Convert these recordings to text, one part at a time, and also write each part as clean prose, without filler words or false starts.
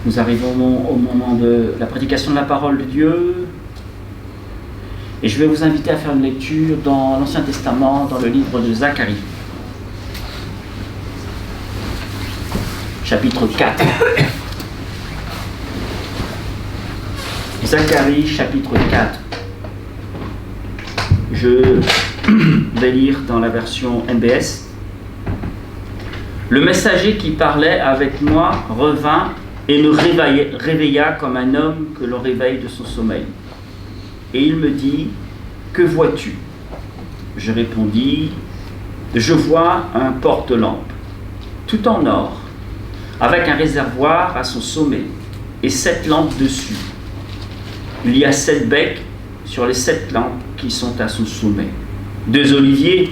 Nous arrivons au moment de la prédication de la parole de Dieu. Et je vais vous inviter à faire une lecture dans l'Ancien Testament, dans le livre de Zacharie. Chapitre 4. Zacharie, chapitre 4. Je vais lire dans la version MBS. Le messager qui parlait avec moi revint et me réveilla comme un homme que l'on réveille de son sommeil. Et il me dit, « Que vois-tu » Je répondis, « Je vois un porte-lampe, tout en or, avec un réservoir à son sommet, et 7 lampes dessus. Il y a 7 becs sur les 7 lampes qui sont à son sommet. 2 oliviers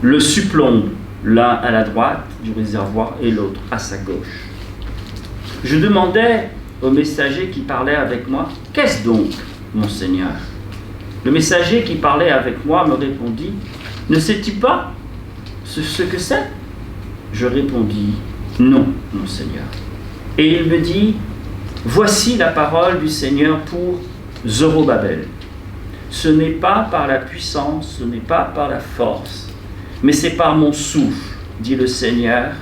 le supplombent, l'un à la droite du réservoir et l'autre à sa gauche. Je demandais au messager qui parlait avec moi, « Qu'est-ce donc, mon Seigneur ?» Le messager qui parlait avec moi me répondit, « Ne sais-tu pas ce que c'est ?» Je répondis, « Non, mon Seigneur. » Et il me dit, « Voici la parole du Seigneur pour Zorobabel. Ce n'est pas par la puissance, ce n'est pas par la force, mais c'est par mon souffle, dit le Seigneur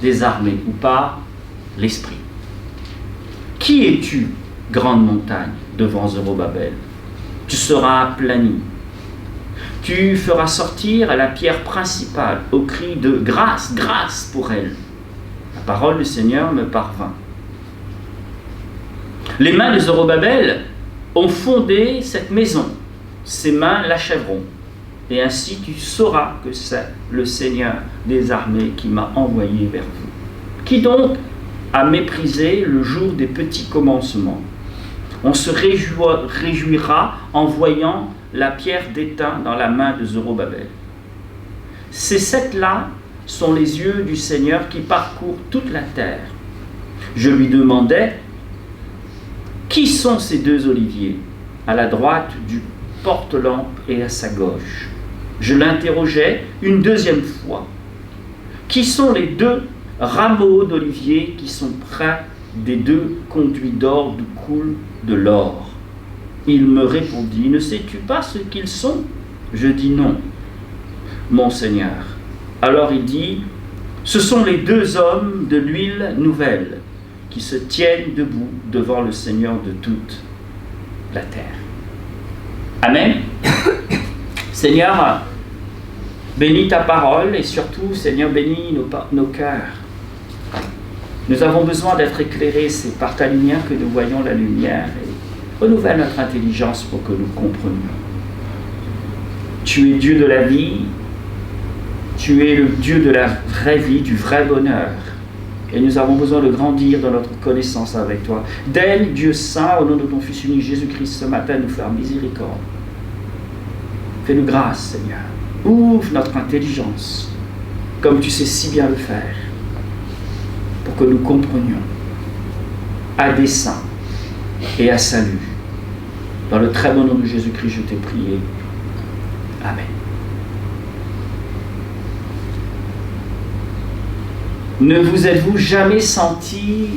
des armées, ou par l'Esprit. Qui es-tu, grande montagne, devant Zorobabel ? Tu seras aplani. Tu feras sortir la pierre principale au cri de « Grâce, grâce » pour elle. La parole du Seigneur me parvint. Les mains de Zorobabel ont fondé cette maison. Ses mains l'achèveront. Et ainsi tu sauras que c'est le Seigneur des armées qui m'a envoyé vers vous. Qui donc a méprisé le jour des petits commencements? On se réjouira en voyant la pierre d'étain dans la main de Zorobabel. Ces 7-là sont les yeux du Seigneur qui parcourent toute la terre. Je lui demandais, qui sont ces 2 oliviers à la droite du porte-lampe et à sa gauche? Je l'interrogeais une 2e fois. Qui sont les 2 rameaux d'olivier qui sont près des 2 conduits d'or d'où coule de l'or? Il me répondit, ne sais-tu pas ce qu'ils sont? Je dis non, mon Seigneur. Alors il dit, ce sont les 2 hommes de l'huile nouvelle qui se tiennent debout devant le Seigneur de toute la terre. Amen. Seigneur, bénis ta parole et surtout, Seigneur, bénis nos cœurs. Nous avons besoin d'être éclairés, c'est par ta lumière que nous voyons la lumière, et renouvelle notre intelligence pour que nous comprenions. Tu es Dieu de la vie, tu es le Dieu de la vraie vie, du vrai bonheur, et nous avons besoin de grandir dans notre connaissance avec toi. Daigne, Dieu saint, au nom de ton Fils unique Jésus-Christ, ce matin, nous faire miséricorde. Fais-nous grâce, Seigneur. Ouvre notre intelligence, comme tu sais si bien le faire, pour que nous comprenions à dessein et à salut. Dans le très bon nom de Jésus-Christ, je t'ai prié. Amen. Ne vous êtes-vous jamais senti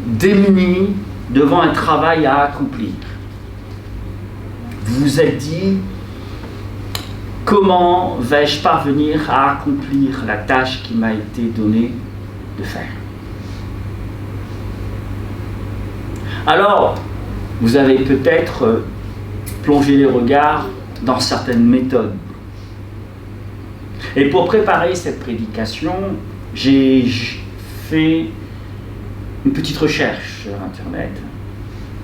démuni devant un travail à accomplir? Vous vous êtes dit, comment vais-je parvenir à accomplir la tâche qui m'a été donnée de faire? Alors, vous avez peut-être plongé les regards dans certaines méthodes. Et pour préparer cette prédication, j'ai fait une petite recherche sur Internet.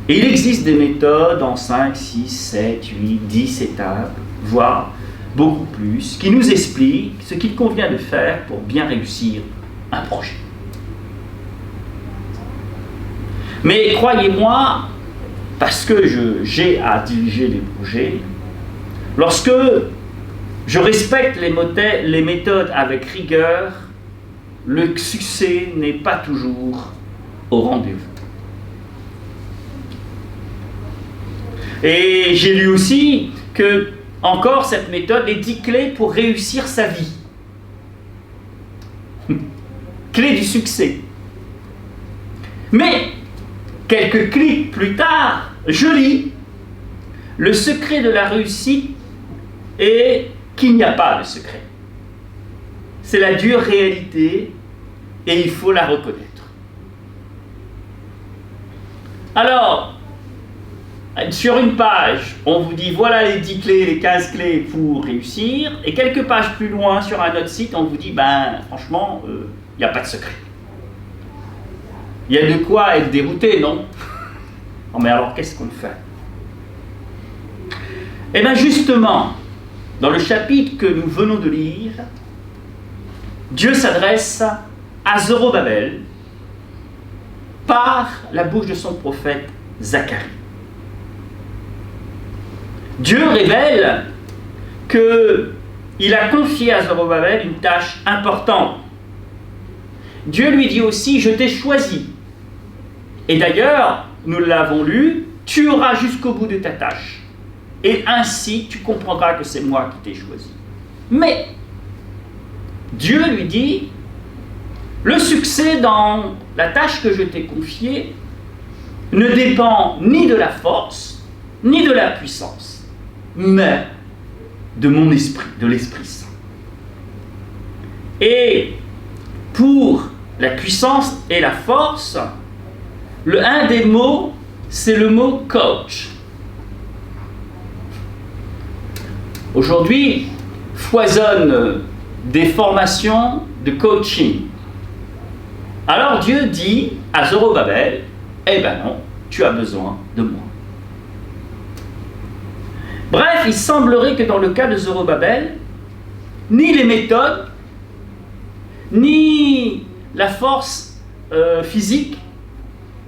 Et il existe des méthodes en 5, 6, 7, 8, 10 étapes, voire beaucoup plus, qui nous expliquent ce qu'il convient de faire pour bien réussir un projet. Mais croyez-moi, parce que j'ai à diriger des projets, lorsque je respecte les méthodes avec rigueur, le succès n'est pas toujours au rendez-vous. Et j'ai lu aussi que, encore, cette méthode est 10 clés pour réussir sa vie. Clé du succès. Mais quelques clics plus tard, je lis « Le secret de la réussite est qu'il n'y a pas de secret. C'est la dure réalité et il faut la reconnaître. » Alors, sur une page, on vous dit voilà les 10 clés, les 15 clés pour réussir, et quelques pages plus loin sur un autre site, on vous dit franchement, il n'y a pas de secret. Il y a de quoi être dérouté, non? Oh, mais alors qu'est-ce qu'on fait? Eh bien justement, dans le chapitre que nous venons de lire, Dieu s'adresse à Zorobabel par la bouche de son prophète Zacharie. Dieu révèle qu'il a confié à Zorobabel une tâche importante. Dieu lui dit aussi « Je t'ai choisi ». Et d'ailleurs, nous l'avons lu, « Tu auras jusqu'au bout de ta tâche. Et ainsi, tu comprendras que c'est moi qui t'ai choisi. » Mais Dieu lui dit « Le succès dans la tâche que je t'ai confiée ne dépend ni de la force, ni de la puissance, mais de mon esprit, de l'Esprit Saint. » Et pour la puissance et la force, un des mots, c'est le mot coach. Aujourd'hui, foisonnent des formations de coaching. Alors Dieu dit à Zorobabel, eh ben non, tu as besoin de moi. Bref, il semblerait que dans le cas de Zorobabel, ni les méthodes, ni la force physique,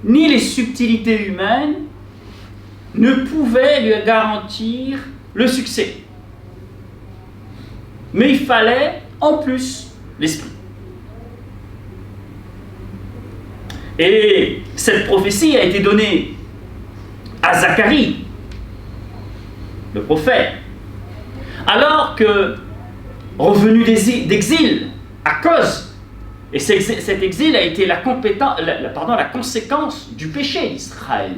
ni les subtilités humaines ne pouvaient lui garantir le succès. Mais il fallait en plus l'esprit. Et cette prophétie a été donnée à Zacharie, le prophète, alors que, revenu d'exil, à cause, et cet exil a été la conséquence du péché d'Israël.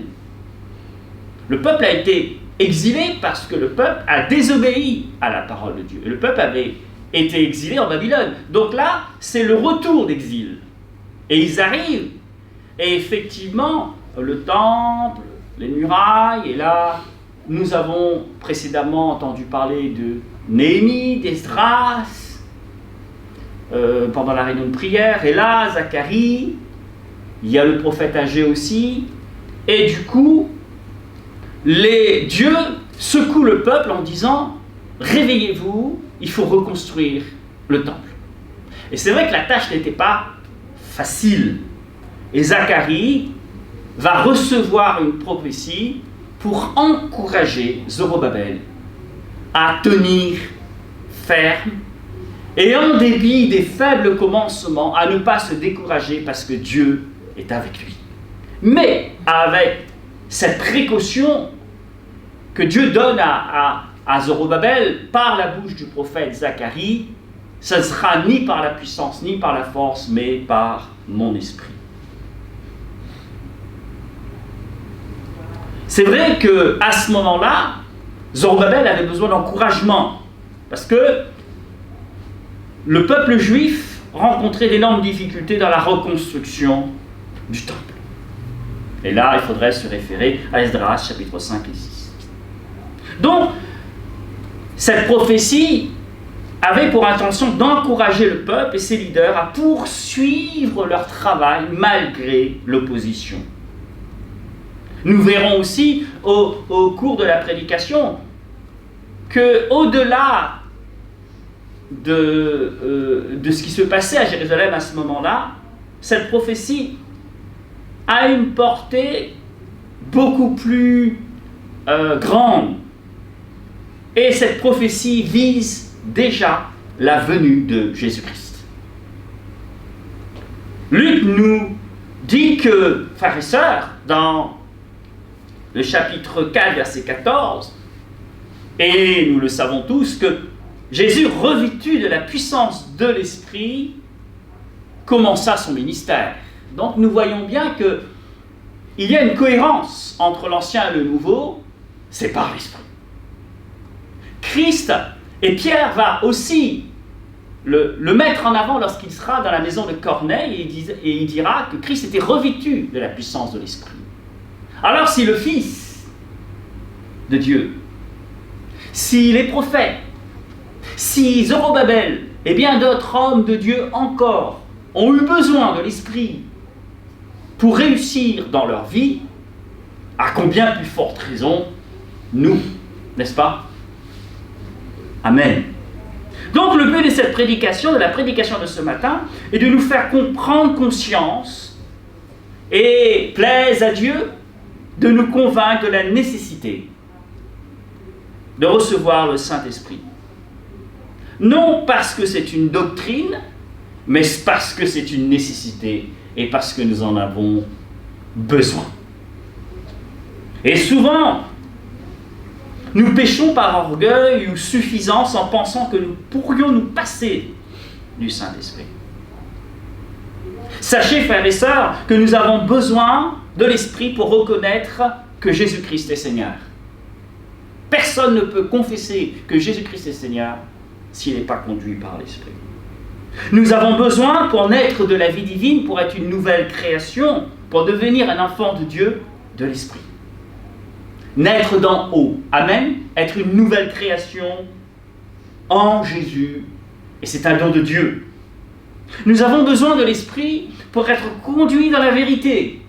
Le peuple a été exilé parce que le peuple a désobéi à la parole de Dieu. Et le peuple avait été exilé en Babylone. Donc là, c'est le retour d'exil. Et ils arrivent, et effectivement, le temple, les murailles, et là, nous avons précédemment entendu parler de Néhémie, d'Esdras, pendant la réunion de prière, et là, Zacharie, il y a le prophète Agé aussi, et du coup, Dieu secoue le peuple en disant « Réveillez-vous, il faut reconstruire le temple. » Et c'est vrai que la tâche n'était pas facile. Et Zacharie va recevoir une prophétie pour encourager Zorobabel à tenir ferme et en dépit des faibles commencements, à ne pas se décourager parce que Dieu est avec lui. Mais avec cette précaution que Dieu donne à Zorobabel par la bouche du prophète Zacharie, ce ne sera ni par la puissance, ni par la force, mais par mon esprit. C'est vrai qu'à ce moment-là, Zorobabel avait besoin d'encouragement, parce que le peuple juif rencontrait d'énormes difficultés dans la reconstruction du temple. Et là, il faudrait se référer à Esdras, chapitre 5 et 6. Donc, cette prophétie avait pour intention d'encourager le peuple et ses leaders à poursuivre leur travail malgré l'opposition. Nous verrons aussi au cours de la prédication que, au-delà de ce qui se passait à Jérusalem à ce moment-là, cette prophétie a une portée beaucoup plus grande. Et cette prophétie vise déjà la venue de Jésus-Christ. Luc nous dit que, frères et sœurs, dans le chapitre 4, verset 14, et nous le savons tous, que Jésus, revêtu de la puissance de l'Esprit, commença son ministère. Donc nous voyons bien que il y a une cohérence entre l'ancien et le nouveau, c'est par l'Esprit. Christ, et Pierre va aussi le mettre en avant lorsqu'il sera dans la maison de Corneille, et il dira que Christ était revêtu de la puissance de l'Esprit. Alors si le Fils de Dieu, si les prophètes, si Zorobabel et bien d'autres hommes de Dieu encore ont eu besoin de l'Esprit pour réussir dans leur vie, à combien plus forte raison nous, n'est-ce pas? Amen. Donc le but de cette prédication, de la prédication de ce matin, est de nous faire prendre conscience et plaise à Dieu de nous convaincre de la nécessité de recevoir le Saint-Esprit. Non parce que c'est une doctrine, mais parce que c'est une nécessité et parce que nous en avons besoin. Et souvent, nous péchons par orgueil ou suffisance en pensant que nous pourrions nous passer du Saint-Esprit. Sachez, frères et sœurs, que nous avons besoin de l'Esprit pour reconnaître que Jésus-Christ est Seigneur. Personne ne peut confesser que Jésus-Christ est Seigneur s'il n'est pas conduit par l'Esprit. Nous avons besoin, pour naître de la vie divine, pour être une nouvelle création, pour devenir un enfant de Dieu, de l'Esprit. Naître d'en haut, amen, être une nouvelle création en Jésus, et c'est un don de Dieu. Nous avons besoin de l'Esprit pour être conduits dans la vérité,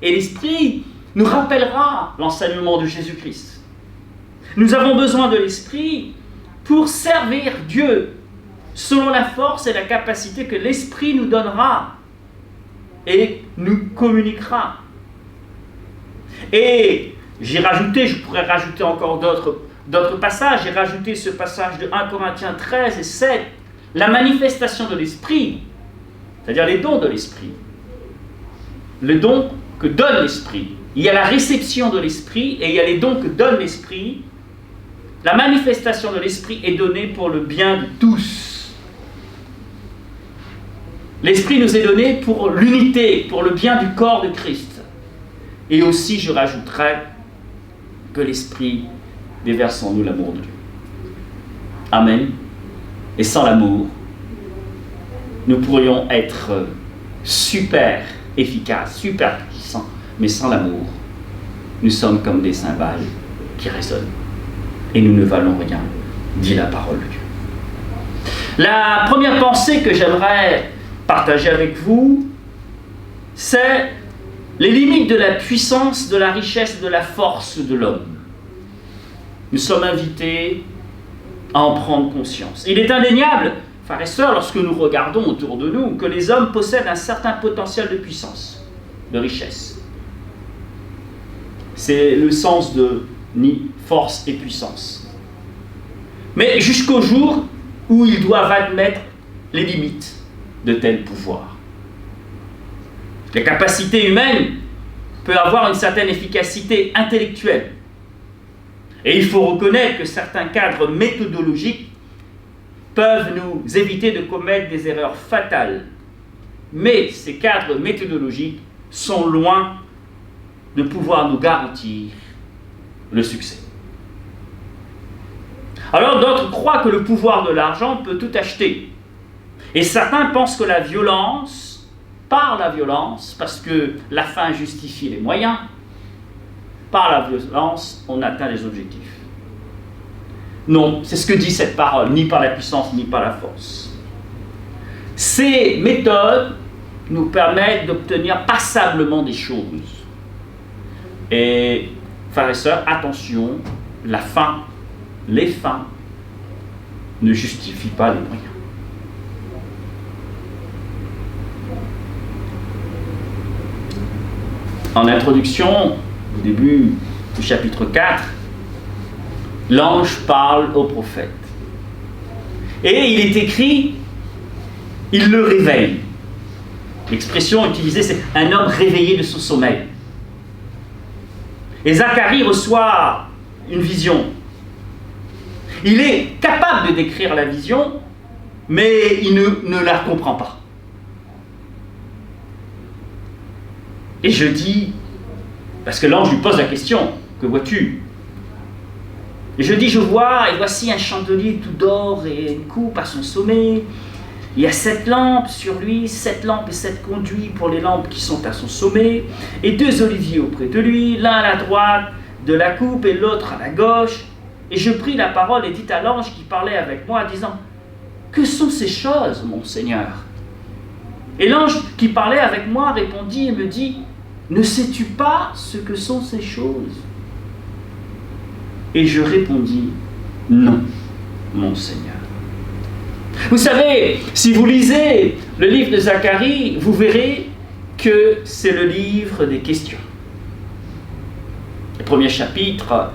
et l'Esprit nous rappellera l'enseignement de Jésus-Christ. Nous avons besoin de l'Esprit pour servir Dieu, selon la force et la capacité que l'Esprit nous donnera et nous communiquera. Et je pourrais rajouter encore d'autres passages. J'ai rajouté ce passage de 1 Corinthiens 13 et 7, la manifestation de l'Esprit, c'est-à-dire les dons de l'Esprit. Le don que donne l'Esprit. Il y a la réception de l'Esprit et il y a les dons que donne l'Esprit. La manifestation de l'Esprit est donnée pour le bien de tous. L'Esprit nous est donné pour l'unité, pour le bien du corps de Christ. Et aussi, je rajouterai que l'Esprit déverse en nous l'amour de Dieu. Amen. Et sans l'amour, nous pourrions être super efficaces, super puissants, mais sans l'amour, nous sommes comme des cymbales qui résonnent. Et nous ne valons rien, dit la parole de Dieu. La première pensée que j'aimerais partager avec vous, c'est les limites de la puissance, de la richesse et de la force de l'homme. Nous sommes invités à en prendre conscience. Il est indéniable, frères et sœurs, lorsque nous regardons autour de nous, que les hommes possèdent un certain potentiel de puissance, de richesse. C'est le sens de ni force et puissance. Mais jusqu'au jour où ils doivent admettre les limites de tels pouvoirs. La capacité humaine peut avoir une certaine efficacité intellectuelle. Et il faut reconnaître que certains cadres méthodologiques peuvent nous éviter de commettre des erreurs fatales. Mais ces cadres méthodologiques sont loin de pouvoir nous garantir le succès. Alors d'autres croient que le pouvoir de l'argent peut tout acheter. Et certains pensent que la violence, par la violence, parce que la fin justifie les moyens, par la violence, on atteint les objectifs. Non, c'est ce que dit cette parole, ni par la puissance, ni par la force. Ces méthodes nous permettent d'obtenir passablement des choses. Et, frères et sœurs, attention, la fin, les fins ne justifient pas les moyens. En introduction, au début du chapitre 4, l'ange parle au prophète. Et il est écrit, il le réveille. L'expression utilisée, c'est un homme réveillé de son sommeil. Et Zacharie reçoit une vision. Il est capable de décrire la vision, mais il ne la comprend pas. Et je dis, Parce que l'ange lui pose la question, que vois-tu? Et je dis, je vois, et voici un chandelier tout d'or et une coupe à son sommet. Il y a 7 lampes sur lui, 7 lampes et 7 conduits pour les lampes qui sont à son sommet, et 2 oliviers auprès de lui, l'un à la droite de la coupe et l'autre à la gauche. Et je pris la parole et dit à l'ange qui parlait avec moi, disant, que sont ces choses, mon Seigneur? Et l'ange qui parlait avec moi répondit et me dit, ne sais-tu pas ce que sont ces choses? Et je répondis, non, mon Seigneur. Vous savez, si vous lisez le livre de Zacharie, vous verrez que c'est le livre des questions. Le premier chapitre,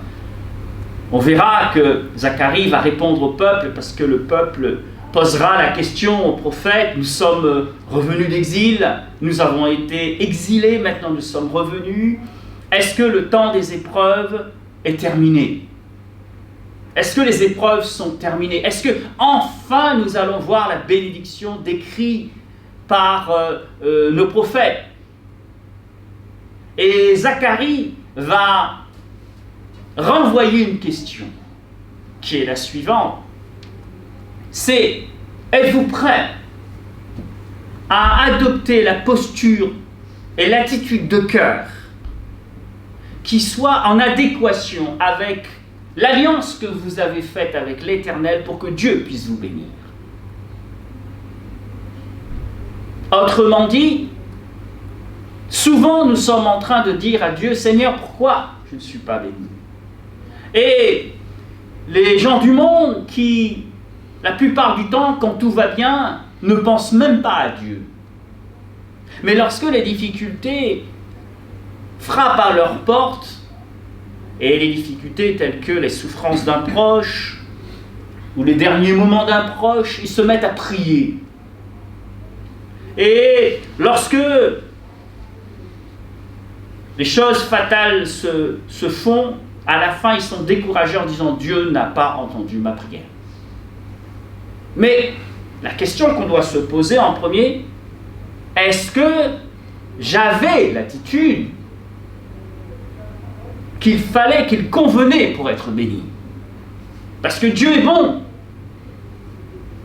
on verra que Zacharie va répondre au peuple parce que le peuple posera la question au prophète. Nous sommes revenus d'exil, nous avons été exilés, maintenant nous sommes revenus. Est-ce que le temps des épreuves est terminé? Est-ce que les épreuves sont terminées? Est-ce que enfin nous allons voir la bénédiction décrite par nos prophètes? Et Zacharie va renvoyer une question qui est la suivante. C'est, êtes-vous prêts à adopter la posture et l'attitude de cœur qui soit en adéquation avec l'alliance que vous avez faite avec l'Éternel pour que Dieu puisse vous bénir? Autrement dit, souvent nous sommes en train de dire à Dieu, Seigneur, pourquoi je ne suis pas béni? Et les gens du monde qui, la plupart du temps, quand tout va bien, ne pensent même pas à Dieu. Mais lorsque les difficultés frappent à leur porte, et les difficultés telles que les souffrances d'un proche, ou les derniers moments d'un proche, ils se mettent à prier. Et lorsque les choses fatales se font, à la fin, ils sont découragés en disant « Dieu n'a pas entendu ma prière ». Mais la question qu'on doit se poser en premier, est-ce que j'avais l'attitude qu'il fallait, qu'il convenait pour être béni? Parce que Dieu est bon.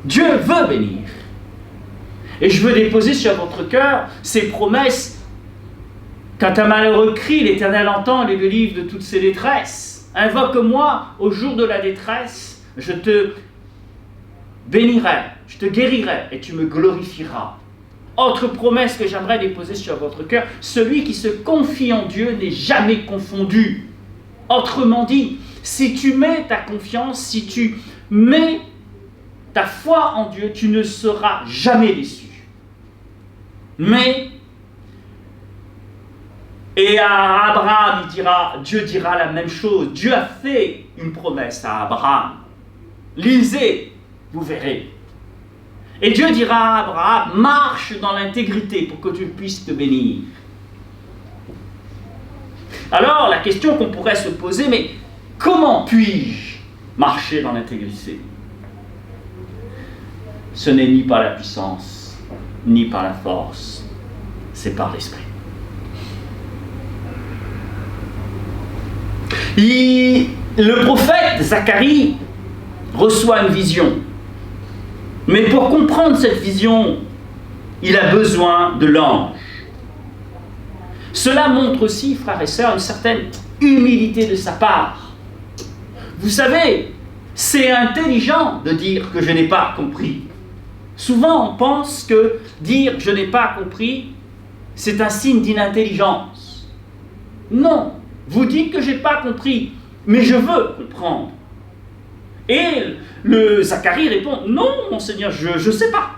Dieu veut bénir. Et je veux déposer sur votre cœur ces promesses. Quand un malheureux crie, l'Éternel entend et le livre de toutes ses détresses. Invoque-moi au jour de la détresse, je te bénirai, je te guérirai et tu me glorifieras. Autre promesse que j'aimerais déposer sur votre cœur, celui qui se confie en Dieu n'est jamais confondu. Autrement dit, si tu mets ta confiance, si tu mets ta foi en Dieu, tu ne seras jamais déçu. Et à Abraham, Dieu dira la même chose. Dieu a fait une promesse à Abraham. Lisez, vous verrez. Et Dieu dira à Abraham, marche dans l'intégrité pour que tu puisses te bénir. Alors, la question qu'on pourrait se poser, mais comment puis-je marcher dans l'intégrité? Ce n'est ni par la puissance, ni par la force, c'est par l'Esprit. Le prophète Zacharie reçoit une vision. Mais pour comprendre cette vision, il a besoin de l'ange. Cela montre aussi, frères et sœurs, une certaine humilité de sa part. Vous savez, c'est intelligent de dire que je n'ai pas compris. Souvent, on pense que dire je n'ai pas compris, c'est un signe d'inintelligence. Non, vous dites que je n'ai pas compris, mais je veux comprendre. Et le Zacharie répond, non, mon Seigneur, je ne sais pas.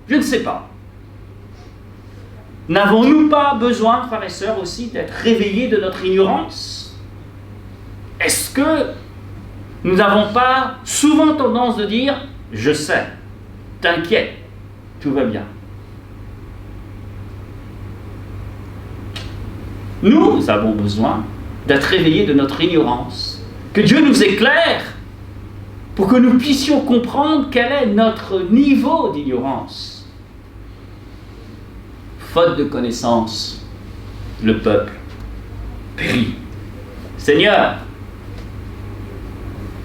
Je ne sais pas. N'avons-nous pas besoin, frères et sœurs, aussi d'être réveillés de notre ignorance? Est-ce que nous n'avons pas souvent tendance de dire, je sais, t'inquiète, tout va bien? Nous avons besoin d'être réveillés de notre ignorance, que Dieu nous éclaire pour que nous puissions comprendre quel est notre niveau d'ignorance. Faute de connaissance, le peuple périt. Seigneur,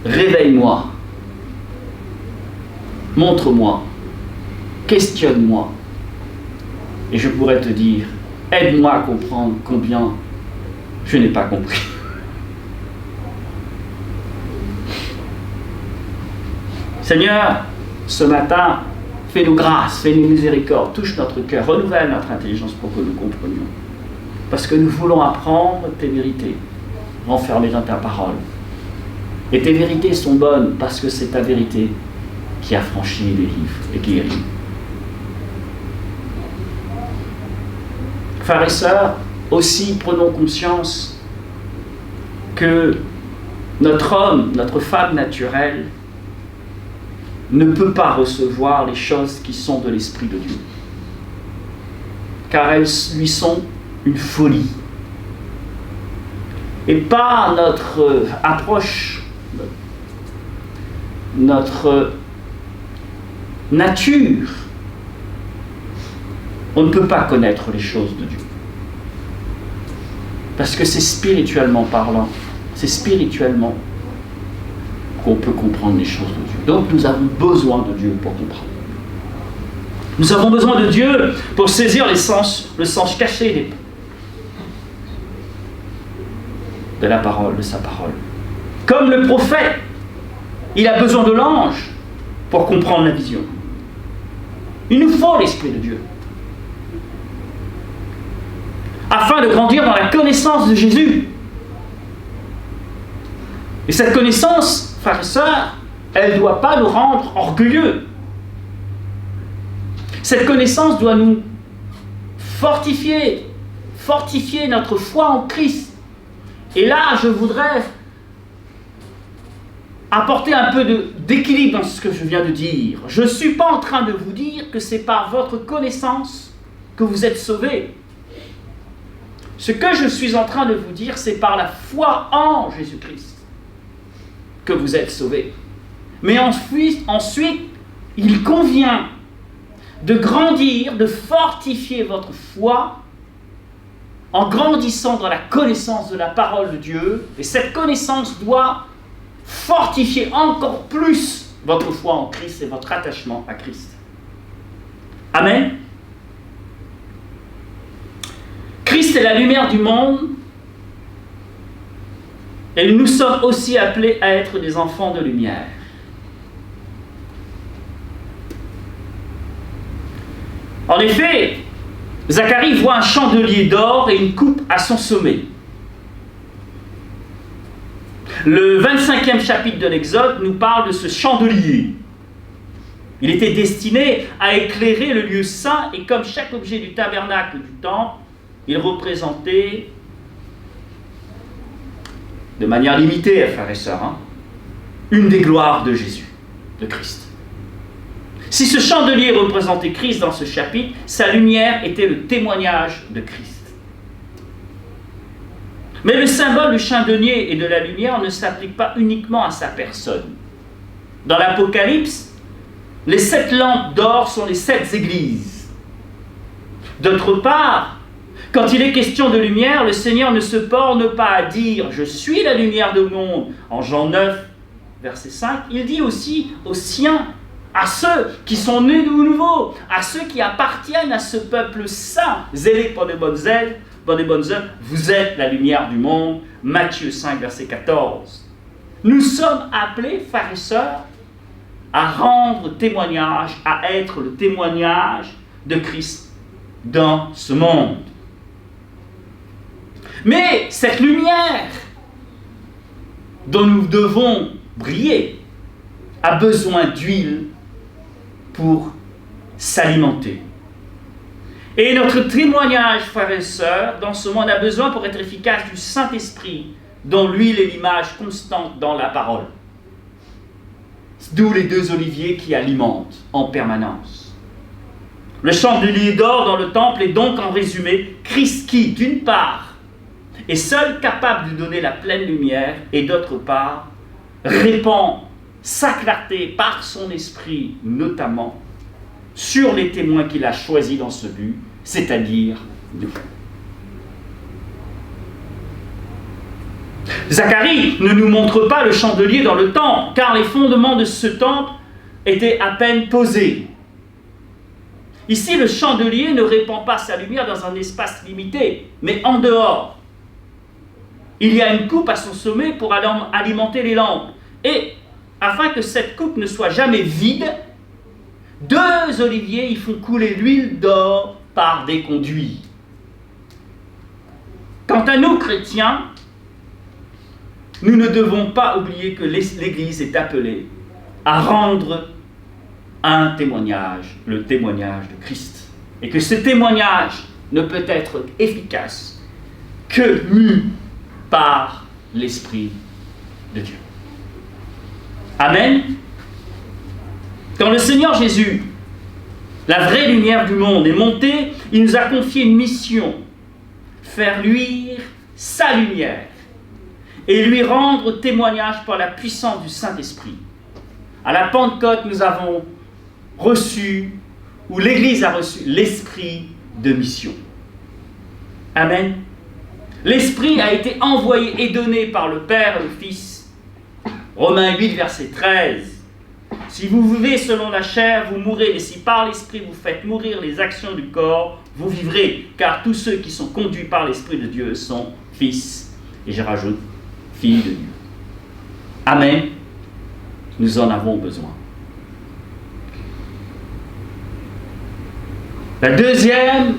réveille-moi, montre-moi, questionne-moi, et je pourrais te dire, aide-moi à comprendre combien je n'ai pas compris. Seigneur, ce matin, fais-nous grâce, fais-nous miséricorde, touche notre cœur, renouvelle notre intelligence pour que nous comprenions. Parce que nous voulons apprendre tes vérités, renfermées dans ta parole. Et tes vérités sont bonnes parce que c'est ta vérité qui a franchi les livres et qui guérit. Frères et sœurs, aussi prenons conscience que notre homme, notre femme naturelle, ne peut pas recevoir les choses qui sont de l'Esprit de Dieu. Car elles lui sont une folie. Et par notre approche, notre nature, on ne peut pas connaître les choses de Dieu. Parce que c'est spirituellement parlant, c'est spirituellement qu'on peut comprendre les choses de Dieu. Donc nous avons besoin de Dieu pour comprendre. Nous avons besoin de Dieu pour saisir le sens caché de la parole, de sa parole. Comme le prophète, il a besoin de l'ange pour comprendre la vision. Il nous faut l'Esprit de Dieu. Afin de grandir dans la connaissance de Jésus. Et cette connaissance, frères et sœurs, elle ne doit pas nous rendre orgueilleux. Cette connaissance doit nous fortifier notre foi en Christ. Et là, je voudrais apporter un peu d'équilibre dans ce que je viens de dire. Je ne suis pas en train de vous dire que c'est par votre connaissance que vous êtes sauvés. Ce que je suis en train de vous dire, c'est par la foi en Jésus-Christ que vous êtes sauvés. Mais ensuite, il convient de grandir, de fortifier votre foi en grandissant dans la connaissance de la parole de Dieu. Et cette connaissance doit fortifier encore plus votre foi en Christ et votre attachement à Christ. Amen. Christ est la lumière du monde et nous sommes aussi appelés à être des enfants de lumière. En effet, Zacharie voit un chandelier d'or et une coupe à son sommet. Le 25e chapitre de l'Exode nous parle de ce chandelier. Il était destiné à éclairer le lieu saint et comme chaque objet du tabernacle du temple, il représentait, de manière limitée, frères et sœurs, une des gloires de Jésus, de Christ. Si ce chandelier représentait Christ dans ce chapitre, sa lumière était le témoignage de Christ. Mais le symbole du chandelier et de la lumière ne s'applique pas uniquement à sa personne. Dans l'Apocalypse, les 7 lampes d'or sont les 7 églises. D'autre part, quand il est question de lumière, le Seigneur ne se borne pas à dire « Je suis la lumière du monde » en Jean 9, verset 5. Il dit aussi aux siens, à ceux qui sont nés de nouveau, à ceux qui appartiennent à ce peuple saint, zélé pour de bonnes œuvres, vous êtes la lumière du monde. Matthieu 5, verset 14. Nous sommes appelés, frères et sœurs, à rendre témoignage, à être le témoignage de Christ dans ce monde. Mais cette lumière dont nous devons briller a besoin d'huile pour s'alimenter. Et notre témoignage, frères et sœurs, dans ce monde a besoin pour être efficace du Saint-Esprit, dont l'huile est l'image constante dans la parole. D'où les 2 oliviers qui alimentent en permanence. Le chandelier d'or dans le temple est donc en résumé Christ qui, d'une part, est seul capable de donner la pleine lumière et d'autre part, répand sa clarté par son esprit, notamment sur les témoins qu'il a choisis dans ce but, c'est-à-dire nous. Zacharie ne nous montre pas le chandelier dans le temple, car les fondements de ce temple étaient à peine posés. Ici, le chandelier ne répand pas sa lumière dans un espace limité, mais en dehors. Il y a une coupe à son sommet pour alimenter les lampes. Et afin que cette coupe ne soit jamais vide, 2 oliviers y font couler l'huile d'or par des conduits. Quant à nous, chrétiens, nous ne devons pas oublier que l'Église est appelée à rendre un témoignage, le témoignage de Christ. Et que ce témoignage ne peut être efficace que mu par l'Esprit de Dieu. Amen. Quand le Seigneur Jésus, la vraie lumière du monde, est monté, il nous a confié une mission, faire luire sa lumière et lui rendre témoignage par la puissance du Saint-Esprit. À la Pentecôte, nous avons reçu, ou l'Église a reçu, l'esprit de mission. Amen. L'Esprit a été envoyé et donné par le Père et le Fils. Romains 8, verset 13. Si vous vivez selon la chair, vous mourrez, mais si par l'Esprit vous faites mourir les actions du corps, vous vivrez, car tous ceux qui sont conduits par l'Esprit de Dieu sont fils, et je rajoute, filles de Dieu. Amen. Nous en avons besoin. Le deuxième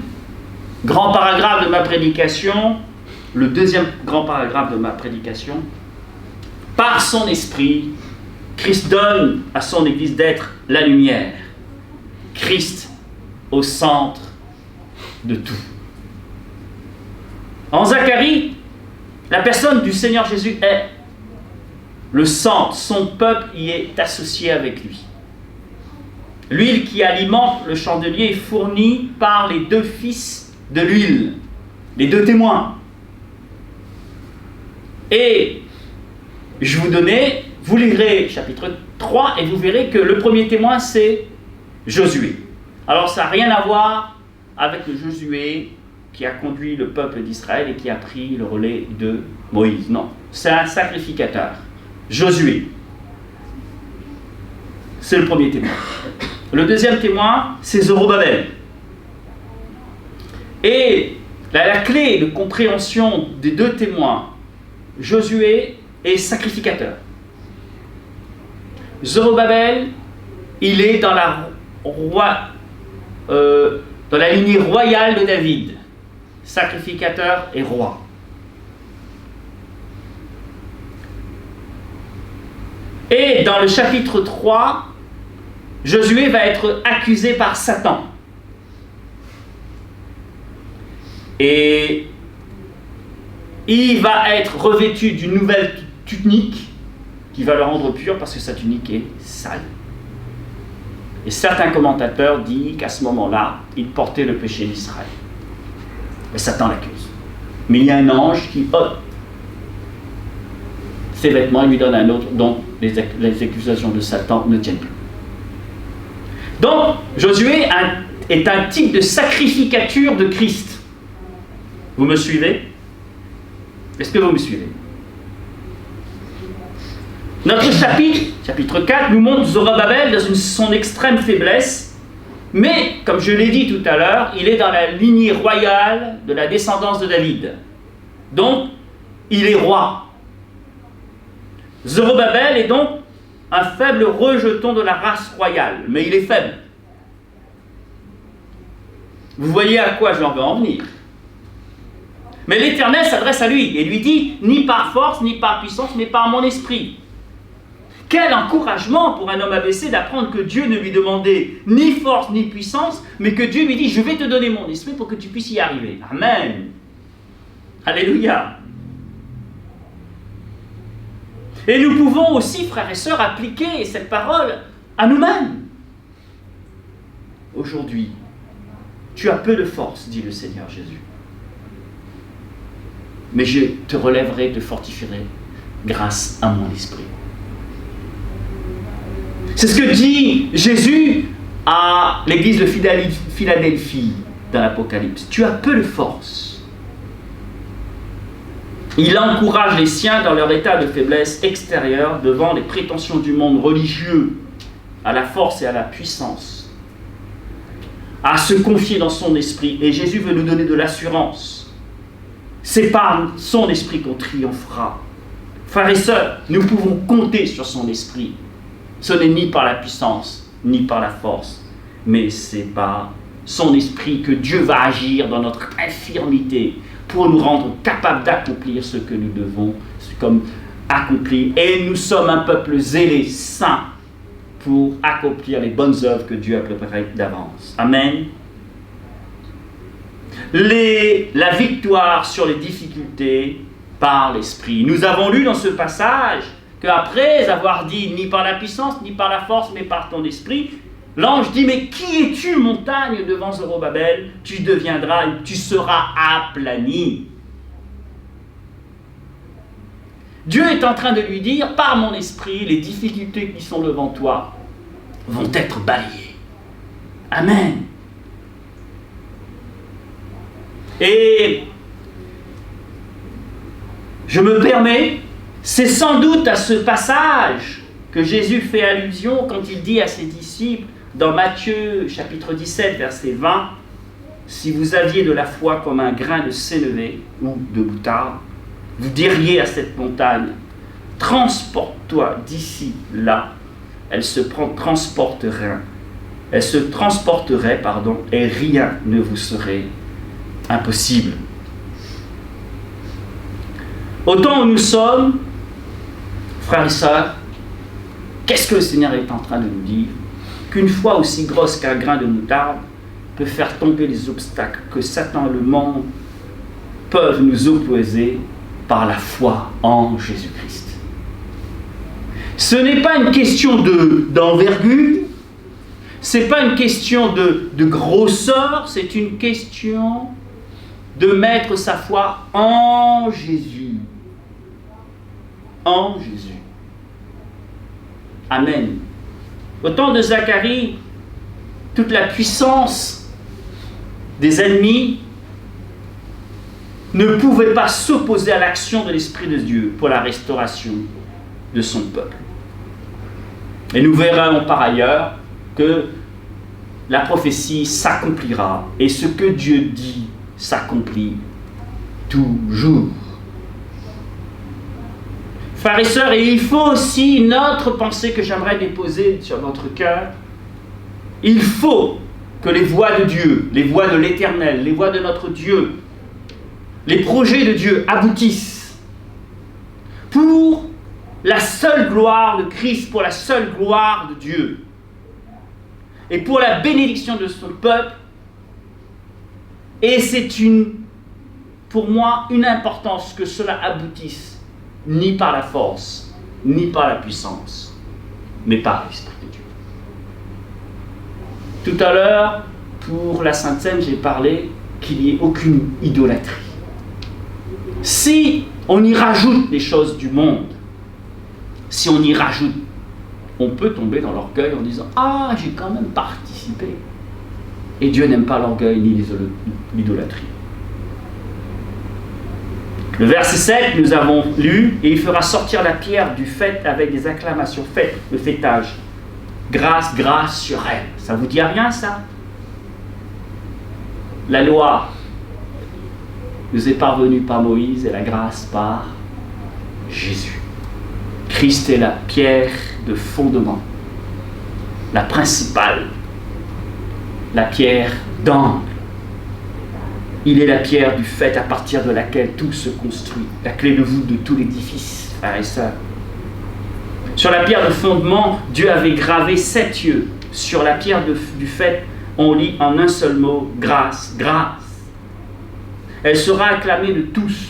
grand paragraphe de ma prédication, par son esprit, Christ donne à son Église d'être la lumière. Christ au centre de tout. En Zacharie, la personne du Seigneur Jésus est le centre. Son peuple y est associé avec lui. L'huile qui alimente le chandelier est fournie par les 2 fils de l'huile, les 2 témoins. Et je vous lirez chapitre 3 et vous verrez que le premier témoin c'est Josué. Alors ça n'a rien à voir avec le Josué qui a conduit le peuple d'Israël et qui a pris le relais de Moïse. Non, c'est un sacrificateur. Josué. C'est le premier témoin. Le deuxième témoin, c'est Zorobabel. Et la clé de compréhension des 2 témoins, Josué est sacrificateur. Zorobabel, il est dans la lignée royale de David. Sacrificateur et roi. Et dans le chapitre 3, Josué va être accusé par Satan. Et il va être revêtu d'une nouvelle tunique qui va le rendre pur parce que sa tunique est sale. Et certains commentateurs disent qu'à ce moment-là, il portait le péché d'Israël. Et Satan l'accuse. Mais il y a un ange qui ôte ses vêtements et lui donne un autre, dont les accusations de Satan ne tiennent plus. Donc, Josué est un type de sacrificature de Christ. Vous me suivez? Est-ce que vous me suivez? Notre chapitre 4, nous montre Zorobabel dans son extrême faiblesse, mais, comme je l'ai dit tout à l'heure, il est dans la lignée royale de la descendance de David. Donc, il est roi. Zorobabel est donc un faible rejeton de la race royale, mais il est faible. Vous voyez à quoi j'en veux en venir. Mais l'Éternel s'adresse à lui et lui dit, ni par force, ni par puissance, mais par mon esprit. Quel encouragement pour un homme abaissé d'apprendre que Dieu ne lui demandait ni force, ni puissance, mais que Dieu lui dit, je vais te donner mon esprit pour que tu puisses y arriver. Amen. Alléluia. Et nous pouvons aussi, frères et sœurs, appliquer cette parole à nous-mêmes. Aujourd'hui, tu as peu de force, dit le Seigneur Jésus. Mais je te relèverai, te fortifierai grâce à mon esprit. C'est ce que dit Jésus à l'église de Philadelphie dans l'Apocalypse. Tu as peu de force. Il encourage les siens dans leur état de faiblesse extérieure devant les prétentions du monde religieux à la force et à la puissance, à se confier dans son esprit. Et Jésus veut nous donner de l'assurance. C'est par son esprit qu'on triomphera. Frères et sœurs, nous pouvons compter sur son esprit. Ce n'est ni par la puissance, ni par la force, mais c'est par son esprit que Dieu va agir dans notre infirmité pour nous rendre capables d'accomplir ce que nous devons comme accomplir. Et nous sommes un peuple zélé, saint, pour accomplir les bonnes œuvres que Dieu a préparées d'avance. Amen. La victoire sur les difficultés par l'esprit. Nous avons lu dans ce passage qu'après avoir dit ni par la puissance, ni par la force, mais par ton esprit, l'ange dit, mais qui es-tu, montagne, devant Zorobabel? Tu deviendras, tu seras aplani. Dieu est en train de lui dire, par mon esprit, les difficultés qui sont devant toi vont être balayées. Amen. Et je me permets, c'est sans doute à ce passage que Jésus fait allusion quand il dit à ses disciples, dans Matthieu chapitre 17, verset 20, « Si vous aviez de la foi comme un grain de sénévé ou de moutarde, vous diriez à cette montagne, transporte-toi d'ici là, elle se transporterait, et rien ne vous serait impossible. » Autant où nous sommes, frères et sœurs, qu'est-ce que le Seigneur est en train de nous dire? Qu'une foi aussi grosse qu'un grain de moutarde peut faire tomber les obstacles que Satan et le monde peuvent nous opposer par la foi en Jésus-Christ. Ce n'est pas une question d'envergure, ce n'est pas une question de grosseur, c'est une question de mettre sa foi en Jésus. En Jésus. Amen. Au temps de Zacharie, toute la puissance des ennemis ne pouvait pas s'opposer à l'action de l'Esprit de Dieu pour la restauration de son peuple. Et nous verrons par ailleurs que la prophétie s'accomplira et ce que Dieu dit s'accomplit toujours. Frères et sœurs, et il faut aussi une autre pensée que j'aimerais déposer sur votre cœur. Il faut que les voies de Dieu, les voies de l'Éternel, les voies de notre Dieu, les projets de Dieu aboutissent pour la seule gloire de Christ, pour la seule gloire de Dieu et pour la bénédiction de son peuple. Et c'est pour moi une importance que cela aboutisse ni par la force, ni par la puissance, mais par l'Esprit de Dieu. Tout à l'heure, pour la Sainte Seine, j'ai parlé qu'il n'y ait aucune idolâtrie. Si on y rajoute les choses du monde, si on y rajoute, on peut tomber dans l'orgueil en disant « Ah, j'ai quand même participé ». Et Dieu n'aime pas l'orgueil ni l'idolâtrie. Le verset 7, nous avons lu, et il fera sortir la pierre du faîte avec des acclamations. Faites le fêtage. Grâce, grâce sur elle. Ça vous dit rien, ça? La loi nous est parvenue par Moïse et la grâce par Jésus. Christ est la pierre de fondement, la principale, la pierre d'angle. Il est la pierre du faîte à partir de laquelle tout se construit, la clé de voûte de tout l'édifice, frères et sœurs. Sur la pierre de fondement, Dieu avait gravé 7 yeux. Sur la pierre du faîte, on lit en un seul mot, grâce, grâce. Elle sera acclamée de tous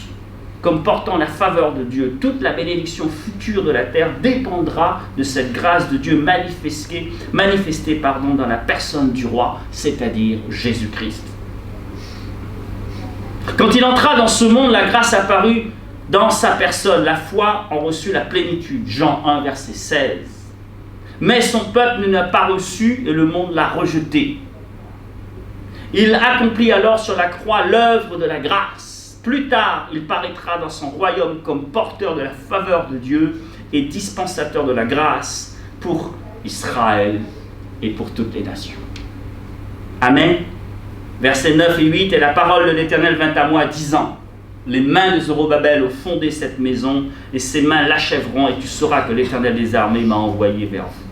comme portant la faveur de Dieu. Toute la bénédiction future de la terre dépendra de cette grâce de Dieu manifestée dans la personne du roi, c'est-à-dire Jésus-Christ. Quand il entra dans ce monde, la grâce apparut dans sa personne. La foi en reçut la plénitude. Jean 1, verset 16. Mais son peuple ne l'a pas reçu et le monde l'a rejeté. Il accomplit alors sur la croix l'œuvre de la grâce Plus tard, il paraîtra dans son royaume comme porteur de la faveur de Dieu et dispensateur de la grâce pour Israël et pour toutes les nations. Amen. Versets 9 et 8, « Et la parole de l'Éternel vint à moi, disant, les mains de Zorobabel ont fondé cette maison, et ses mains l'achèveront, et tu sauras que l'Éternel des armées m'a envoyé vers vous. »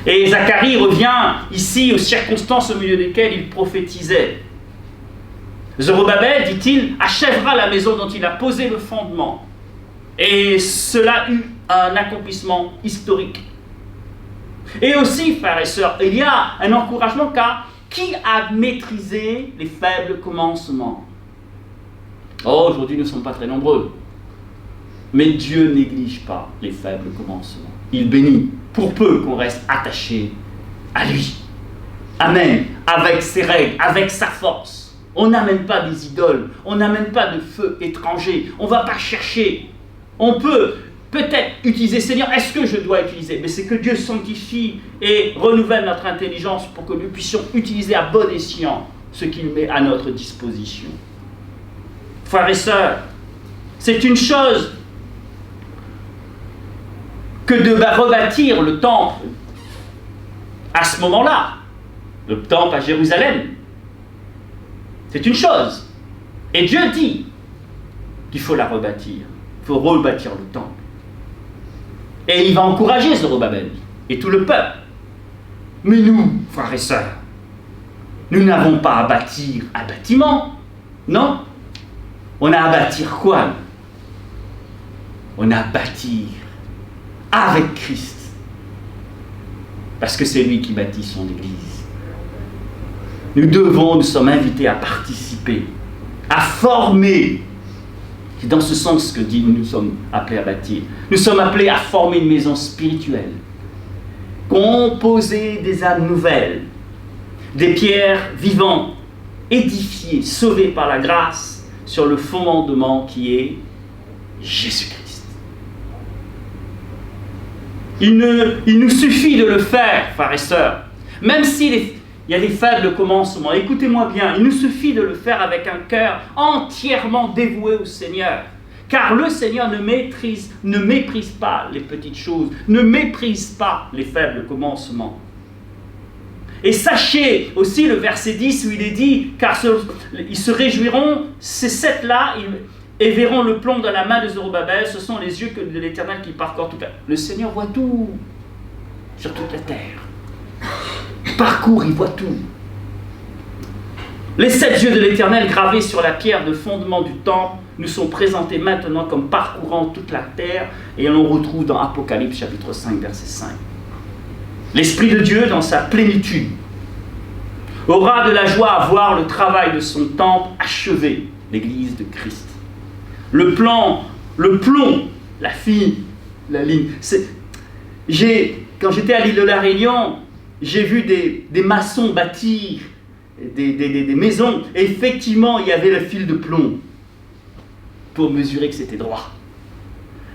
Et Zacharie revient ici aux circonstances au milieu desquelles il prophétisait. Zorobabel, dit-il, achèvera la maison dont il a posé le fondement. Et cela eut un accomplissement historique. Et aussi, frères et sœurs, il y a un encouragement car qui a maîtrisé les faibles commencements? Oh, aujourd'hui nous ne sommes pas très nombreux. Mais Dieu néglige pas les faibles commencements. Il bénit pour peu qu'on reste attaché à lui. Amen. Avec ses règles, avec sa force. On n'amène pas des idoles, on n'amène pas de feu étranger, on ne va pas chercher. On peut peut-être utiliser, Seigneur, est-ce que je dois utiliser? Mais c'est que Dieu sanctifie et renouvelle notre intelligence pour que nous puissions utiliser à bon escient ce qu'il met à notre disposition. Frères et sœurs, c'est une chose que de rebâtir le temple à ce moment-là, le temple à Jérusalem. C'est une chose. Et Dieu dit qu'il faut la rebâtir. Il faut rebâtir le temple. Et il va encourager Zorobabel et tout le peuple. Mais nous, frères et sœurs, nous n'avons pas à bâtir un bâtiment. Non. On a à bâtir quoi? On a à bâtir avec Christ. Parce que c'est lui qui bâtit son Église. Nous sommes invités à participer, à former. C'est dans ce sens que nous sommes appelés à bâtir. Nous sommes appelés à former une maison spirituelle, composée des âmes nouvelles, des pierres vivantes, édifiées, sauvées par la grâce, sur le fondement qui est Jésus-Christ. Il nous suffit de le faire, frères et sœurs, même s'il y a des faibles commencements. Écoutez-moi bien, il nous suffit de le faire avec un cœur entièrement dévoué au Seigneur. Car le Seigneur ne méprise pas les petites choses, ne méprise pas les faibles commencements. Et sachez aussi le verset 10 où il est dit, car ils se réjouiront, ces sept-là, et verront le plomb dans la main de Zorobabel, ce sont les yeux de l'Éternel qui parcourent tout. Le Seigneur voit tout sur toute la terre. Parcours, il voit tout. Les 7 yeux de l'Éternel gravés sur la pierre de fondement du temple nous sont présentés maintenant comme parcourant toute la terre, et on le retrouve dans Apocalypse chapitre 5 verset 5. L'Esprit de Dieu dans sa plénitude aura de la joie à voir le travail de son temple achevé, l'Église de Christ. Le plomb, la fille, la ligne. Quand j'étais à l'île de la Réunion, j'ai vu des maçons bâtir des maisons. Et effectivement, il y avait le fil de plomb pour mesurer que c'était droit.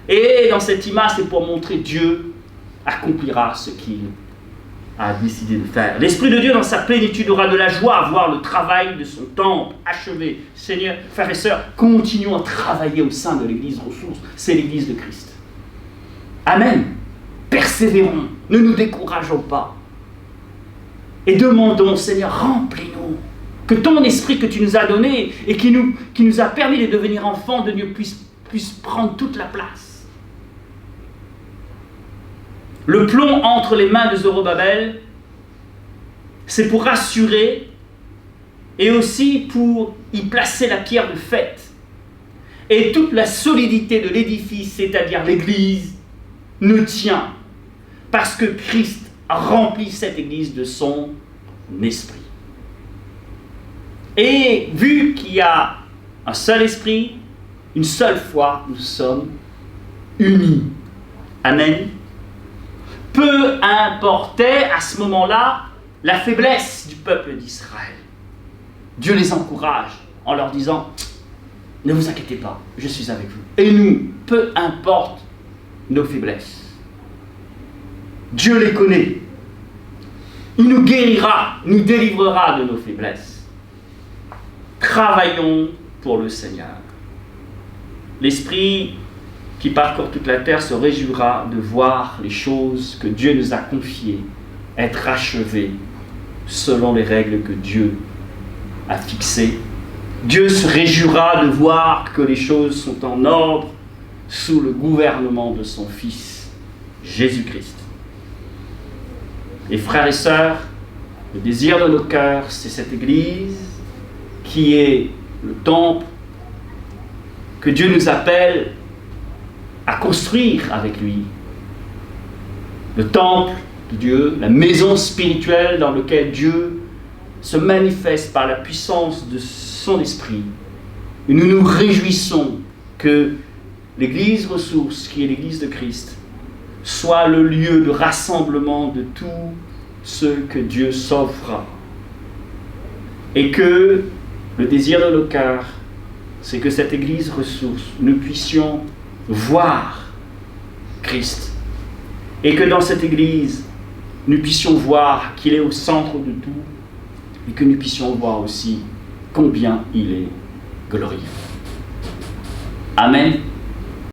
Et dans cette image, c'est pour montrer Dieu accomplira ce qu'il a décidé de faire. L'Esprit de Dieu, dans sa plénitude, aura de la joie à voir le travail de son temple achevé. Seigneur, frères et sœurs, continuons à travailler au sein de l'Église ressource. C'est l'Église de Christ. Amen. Persévérons, ne nous décourageons pas. Et demandons, Seigneur, remplis-nous. Que ton esprit que tu nous as donné et qui nous a permis de devenir enfants de Dieu puisse prendre toute la place. Le plomb entre les mains de Zorobabel, c'est pour rassurer et aussi pour y placer la pierre de faite. Et toute la solidité de l'édifice, c'est-à-dire l'Église, ne tient parce que Christ remplit cette Église de son esprit. Et vu qu'il y a un seul esprit, une seule foi, nous sommes unis. Amen. Peu importait à ce moment-là la faiblesse du peuple d'Israël. Dieu les encourage en leur disant « Ne vous inquiétez pas, je suis avec vous. » Et nous, peu importe nos faiblesses, Dieu les connaît. Il nous guérira, nous délivrera de nos faiblesses. travaillons pour le Seigneur. L'Esprit qui parcourt toute la terre se réjouira de voir les choses que Dieu nous a confiées être achevées selon les règles que Dieu a fixées. Dieu se réjouira de voir que les choses sont en ordre sous le gouvernement de son Fils, Jésus-Christ. Et frères et sœurs, le désir de nos cœurs, c'est cette Église qui est le temple que Dieu nous appelle à construire avec lui. Le temple de Dieu, la maison spirituelle dans laquelle Dieu se manifeste par la puissance de son esprit. Et nous nous réjouissons que l'Église ressource, qui est l'Église de Christ, soit le lieu de rassemblement de tous ceux que Dieu sauvera. Et que le désir de nos cœurs, c'est que cette Église ressource, nous puissions voir Christ. Et que dans cette Église, nous puissions voir qu'il est au centre de tout. Et que nous puissions voir aussi combien il est glorieux. Amen.